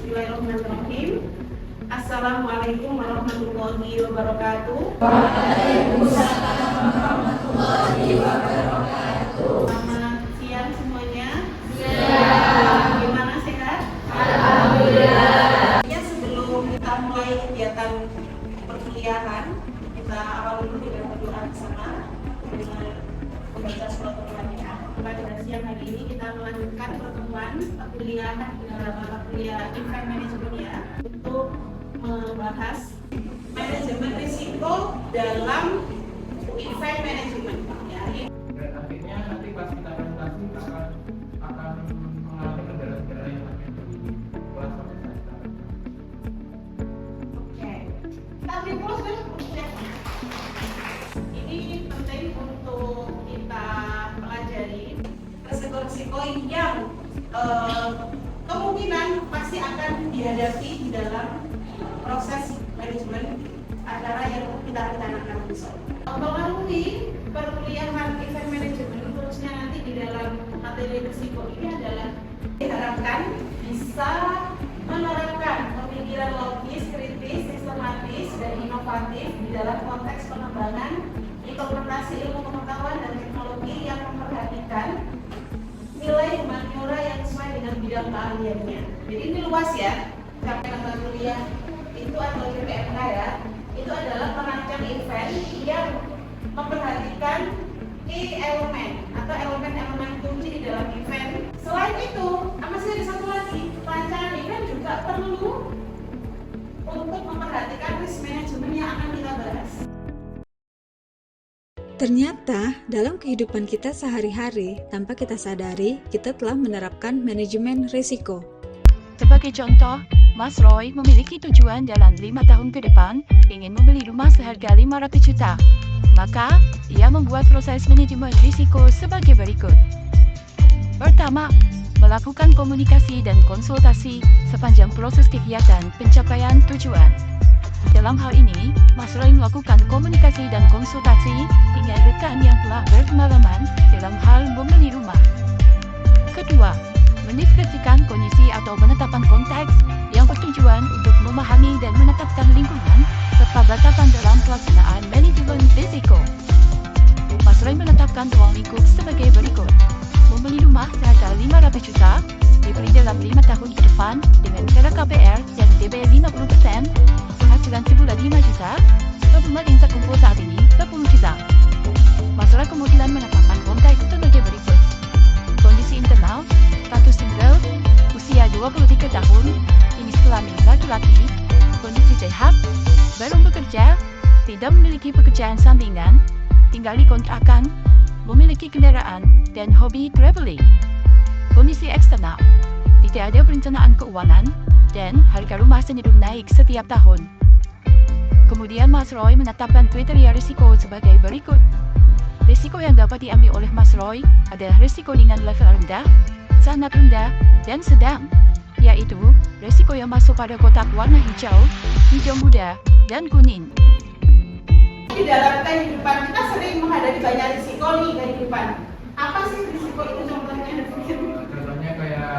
Bismillahirrahmanirrahim. Assalamualaikum warahmatullahi wabarakatuh. Waalaikumsalam warahmatullahi wabarakatuh. Selamat siang semuanya. Siang. Gimana, sehat? Alhamdulillah. Ya, sebelum kita mulai kegiatan perkuliahan, kita awali dulu dengan berdoa bersama dengan membaca surat Al-Fatihah. Pada siang hari ini kita melanjutkan pertemuan perkuliahan dalam mata kuliah Event Management ya, untuk membahas manajemen risiko dalam event management ya. Dan akhirnya nanti pas kita presentasi akan mengalami kendala-kendala yang ada di kelas sampai saat kita. Oke, kita beri proses ya. Ini penting untuk kita pelajari resiko-resiko yang kemungkinan pasti akan dihadapi di dalam proses manajemen acara yang kita rencanakan besok. Melalui perkuliahan event management khususnya nanti di dalam materi risiko ini adalah diharapkan bisa menerapkan pemikiran logis, kritis, sistematis, dan inovatif di dalam konteks pengembangan implementasi ilmu pengetahuan dan teknologi yang memperhatikan nilai humaniora yang sesuai dengan bidang keahliannya. Jadi ini luas ya, sampai mata kuliah itu atau PPMK ya, itu adalah merancang event yang memperhatikan key elemen atau elemen-elemen kunci di dalam event. Selain itu, masih ada satu lagi, rancangan event juga perlu untuk memperhatikan risk management yang akan kita bahas. Ternyata, dalam kehidupan kita sehari-hari, tanpa kita sadari, kita telah menerapkan manajemen risiko. Sebagai contoh, Mas Roy memiliki tujuan dalam 5 tahun ke depan ingin membeli rumah seharga 500 juta. Maka, ia membuat proses manajemen risiko sebagai berikut. Pertama, melakukan komunikasi dan konsultasi sepanjang proses kegiatan pencapaian tujuan. Dalam hal ini, Mas Roy melakukan komunikasi dan konsultasi dengan rekan yang telah berpengalaman dalam hal membeli rumah. Kedua, mendeskripsikan kondisi atau penetapan konteks yang bertujuan untuk memahami dan menetapkan lingkungan serta batasan dalam pelaksanaan manajemen risiko. Mas Roy menetapkan ruang lingkup sebagai berikut. Membeli rumah seharga 500 juta, dibeli dalam 5 tahun ke depan dengan cara KPR yang DP 50%, penghasilan sebulan 5 juta, tabungan yang terkumpul saat ini 10 juta. Mas Roy kemudian menetapkan konteks sebagai berikut. Kondisi internal, status single, usia 23 tahun, jenis kelamin laki-laki, kondisi sehat, belum bekerja, tidak memiliki pekerjaan sampingan, tinggal di kontrakan, memiliki kendaraan, dan hobi traveling. Kondisi eksternal, tidak ada perencanaan keuangan, dan harga rumah cenderung naik setiap tahun. Kemudian Mas Roy menetapkan kriteria risiko sebagai berikut. Risiko yang dapat diambil oleh Mas Roy adalah risiko dengan level rendah, sangat rendah, dan sedang, yaitu risiko yang masuk pada kotak warna hijau, hijau muda, dan kuning. Di dalam kehidupan kita sering menghadapi banyak risiko nih kehidupan. Apa sih risiko itu contohnya? Contohnya kayak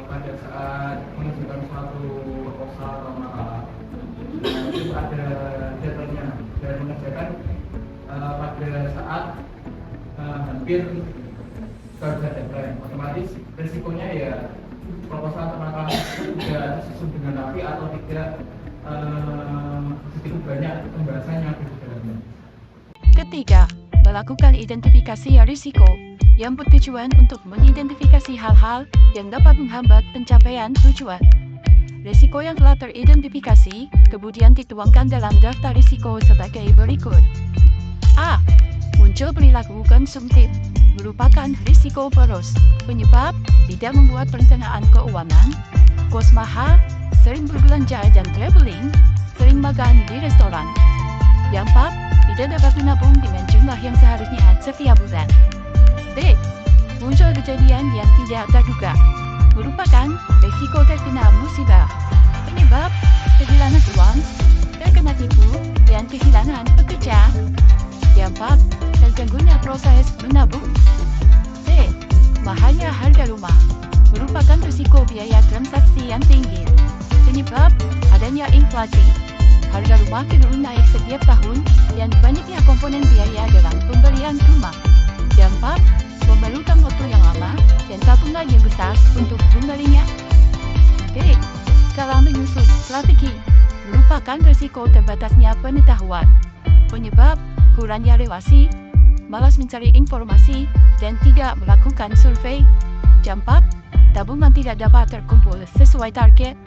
pada saat mengerjakan suatu proposal atau makalah, itu ada deadline-nya dan mengerjakan pada saat hampir kehabisan deadline. Otomatis risikonya ya proposal atau makalah itu tidak disusun dengan rapi atau tidak sedikit banyak pembahasannya di dalamnya. Ketiga, melakukan identifikasi risiko yang bertujuan untuk mengidentifikasi hal-hal yang dapat menghambat pencapaian tujuan. Risiko yang telah teridentifikasi kemudian dituangkan dalam daftar risiko sebagai berikut. A. Muncul perilaku konsumtif, merupakan risiko boros, penyebab tidak membuat perencanaan keuangan, kos mahal, sering berbelanja dan traveling, sering makan di restoran. Yang 4. Tidak dapat menabung dengan jumlah yang seharusnya setiap bulan. B. Muncul kejadian yang tidak terduga, merupakan risiko terkena musibah, penyebab kehilangan uang, terkena tipu, dan kehilangan pekerjaan. Yang 4. Terganggunya proses menabung. C. Mahalnya harga rumah, merupakan risiko biaya transaksi yang tinggi. Penyebab adanya inflasi. Harga rumah cenderung naik setiap tahun dan banyaknya komponen biaya dalam pembelian rumah. Dampak memerlukan waktu yang lama dan tabungan yang besar untuk membelinya. B. Salah menyusun strategi merupakan risiko terbatasnya pengetahuan. Penyebab kurangnya relasi, malas mencari informasi, dan tidak melakukan survei. Dampak tabungan tidak dapat terkumpul sesuai target.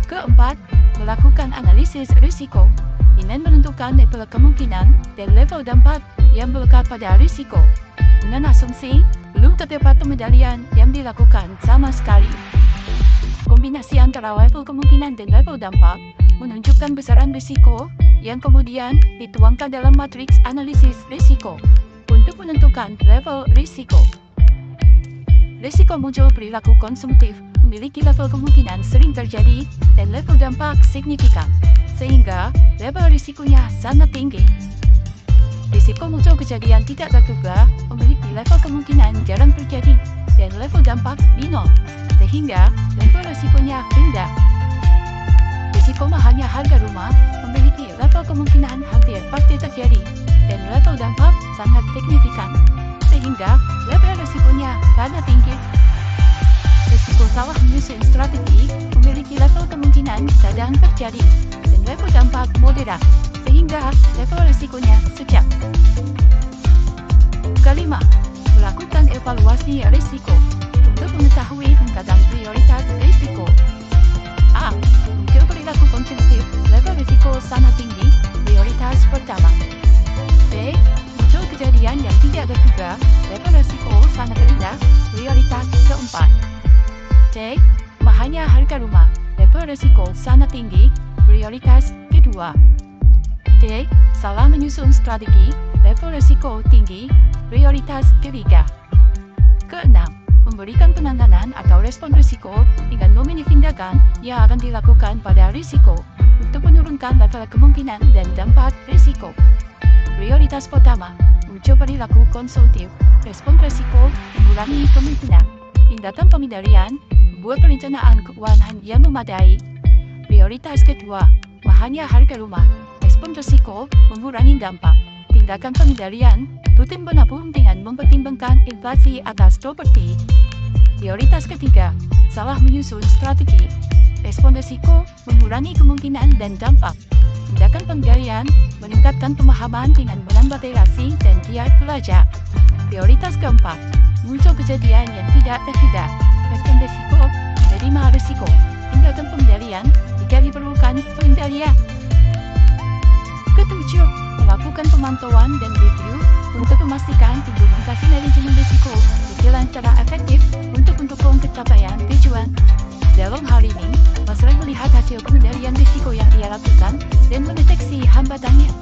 Keempat, melakukan analisis risiko dengan menentukan level kemungkinan dan level dampak yang melekat pada risiko. Dengan asumsi, belum terdapat pengendalian yang dilakukan sama sekali. Kombinasi antara level kemungkinan dan level dampak menunjukkan besaran risiko yang kemudian dituangkan dalam matriks analisis risiko untuk menentukan level risiko. Risiko muncul perilaku konsumtif memiliki level kemungkinan sering terjadi dan level dampak signifikan, sehingga level risikonya sangat tinggi. Risiko muncul kejadian tidak terduga memiliki level kemungkinan jarang terjadi dan level dampak nol, sehingga level risikonya rendah. Risiko mahalnya harga rumah memiliki level kemungkinan hampir pasti terjadi dan level dampak sangat signifikan, sehingga level risikonya sangat tinggi. Risiko salah menyusun strategi memiliki level kemungkinan sedang terjadi dan level dampak moderat, sehingga level risikonya sedang. Kelima, melakukan evaluasi risiko untuk mengetahui tingkatan prioritas risiko. A. Muncul perilaku konsumtif, level risiko sangat tinggi, prioritas pertama. B. Muncul kejadian yang tidak terduga, level risiko sangat rendah, prioritas keempat. C. Mahalnya harga rumah, level risiko sangat tinggi, prioritas kedua. D. Salah menyusun strategi, level risiko tinggi, prioritas ketiga. Keenam, memberikan penanganan atau respon risiko dengan memilih tindakan yang akan dilakukan pada risiko untuk menurunkan level kemungkinan dan dampak risiko. Prioritas pertama, muncul perilaku konsumtif, respon risiko, mengurangi kemungkinan. Tindakan pengendalian, buat perencanaan keuangan yang memadai. Prioritas kedua, mahalnya harga rumah, respon risiko, mengurangi dampak. Tindakan pengendalian, rutin menabung dengan mempertimbangkan inflasi atas properti. Prioritas ketiga, salah menyusun strategi, respon risiko, mengurangi kemungkinan dan dampak. Tindakan pengendalian, meningkatkan pemahaman dengan menambah relasi dan giat belajar. Prioritas keempat, muncul kejadian yang tidak terduga, respon risiko, menerima risiko. Tindakan pengendalian, jika diperlukan pengendalian. Ketujuh, melakukan pemantauan dan review untuk memastikan implementasi manajemen risiko berjalan secara efektif untuk mendukung pencapaian tujuan. Dalam hal ini, Mas Roy melihat hasil pengendalian risiko yang ia lakukan dan mendeteksi hambatannya.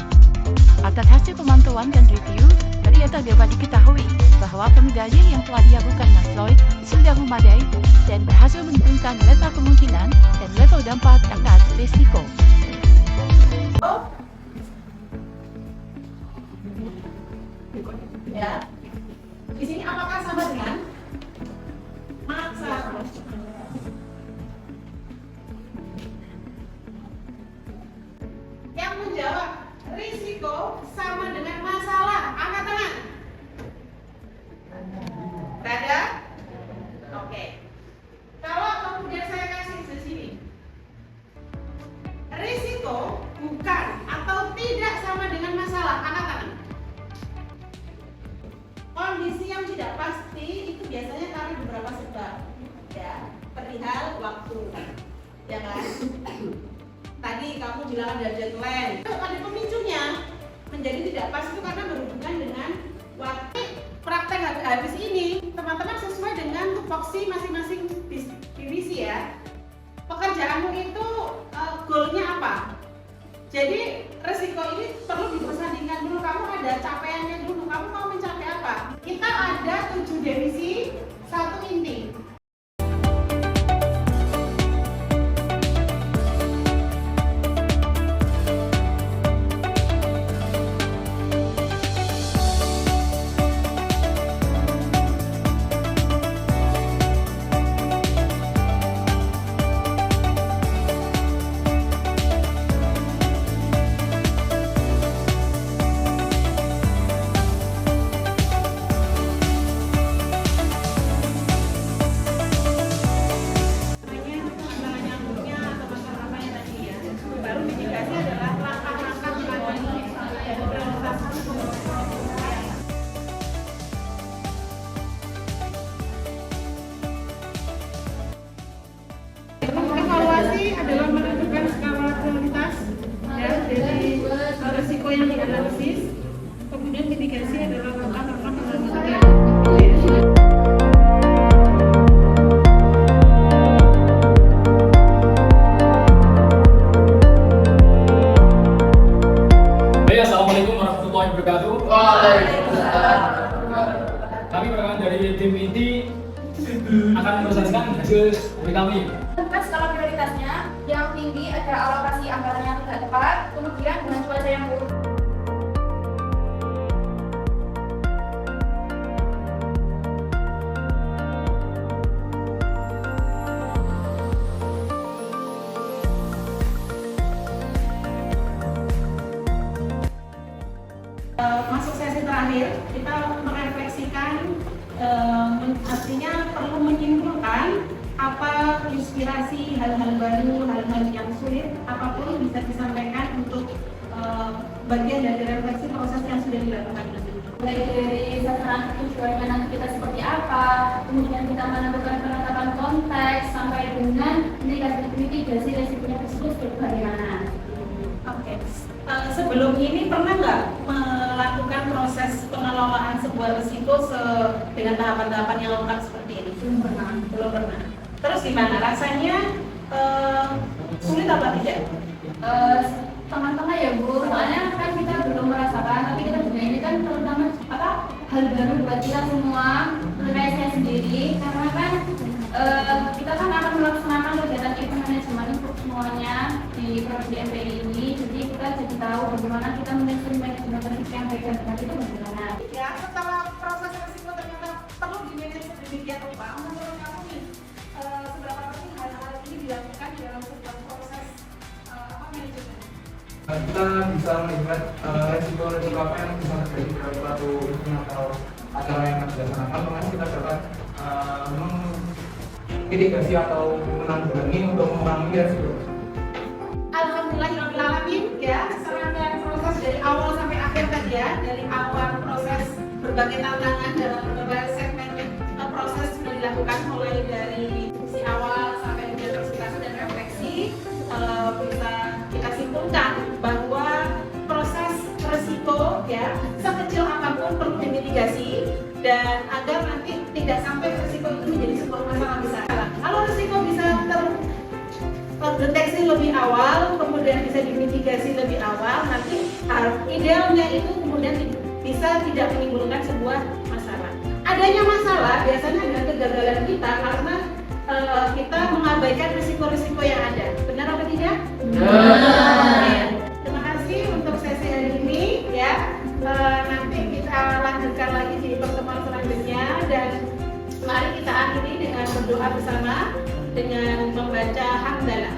Atas hasil pemantauan dan review, ternyata dapat diketahui bahwa pengendalian yang telah dilakukan Mas Roy sudah memadai dan berhasil menurunkan level kemungkinan dan level dampak atas risiko. Ya, di sini apakah sama dengan masa? Yang menjawab risiko sama dengan masalah, angkat tangan. Ada? Oke. Kalau kemudian saya kasih di sini, risiko bukan atau tidak sama dengan masalah, angkat tangan. Kondisi yang tidak pasti itu biasanya karena beberapa sebab, ya, perihal waktu, ya kan? Tadi kamu bilang ada deadline, itu ada pemicunya menjadi tidak pas itu karena berhubungan dengan waktu. Praktek habis ini teman-teman sesuai dengan tupoksi masing-masing divisi ya. Pekerjaanmu itu goalnya apa? Jadi resiko ini perlu dipersandingkan dulu, kamu ada capaiannya dulu, kamu mau mencapai apa? Kita ada 7 divisi, 1 inti. ambisius dari kami. Tentukan skala prioritasnya, yang tinggi adalah alokasi anggaran yang tidak tepat, kemudian dengan cuaca yang buruk. Masuk sesi terakhir, kita merefleksikan, artinya perlu menyimpulkan apa inspirasi, hal-hal baru, hal-hal yang sulit, apapun bisa disampaikan untuk bagian dari refleksi proses yang sudah dilakukan. Mulai dari sasaran tujuannya nanti kita seperti apa, kemudian kita menentukan penetapan konteks, sampai dengan mitigasi resikonya tersebut bagaimana. Oke. Sebelum ini pernah nggak melakukan proses pengelolaan sebuah risiko dengan tahapan-tahapan yang lengkap seperti ini? Belum pernah. Terus gimana rasanya? Sulit apa tidak? Tengah-tengah ya Bu, soalnya kan kita belum merasakan, tapi kita juga ini kan terutama hal baru buat kita semua, terkait saya sendiri, karena kan kita kan akan melaksanakan kegiatan event manajemen untuk semuanya di prodi MPI ini, jadi kita jadi tahu bagaimana kita manajemen risiko yang baik dan benar itu bagaimana. Ya, setelah proses risiko ternyata perlu dimanage sedemikian rupa, menurut kamu nih, seberapa penting hal-hal ini dilakukan di dalam sebuah proses manajemen? Kita bisa melihat resiko-resiko apa yang bisa terjadi dalam suatu event atau acara yang akan dilaksanakan, makanya kita dapat mitigasi atau menanggulangi untuk mengurangi resiko. Alhamdulillahirrahmanirrahim, ya, serangkaian proses dari awal sampai akhir tadi ya, dari awal proses berbagai tantangan dalam berbagai segmen proses sudah dilakukan mulai dari diskusi awal sampai kemudian presentasi dan refleksi. Bisa kita simpulkan bahwa proses risiko ya sekecil apapun perlu dimitigasi dan agar nanti tidak sampai risiko itu menjadi sebuah masalah besar. Kalau risiko bisa terdeteksi lebih awal, kemudian bisa dimitigasi lebih awal, nanti idealnya itu kemudian bisa tidak menimbulkan sebuah masalah. Adanya masalah biasanya dengan kegagalan kita karena kita mengabaikan risiko-risiko yang ada. Benar apa tidak? Ya. Terima kasih untuk sesi hari ini ya. Nanti kita lanjutkan lagi di pertemuan selanjutnya dan mari kita akhiri dengan berdoa bersama dengan membaca hamdalah.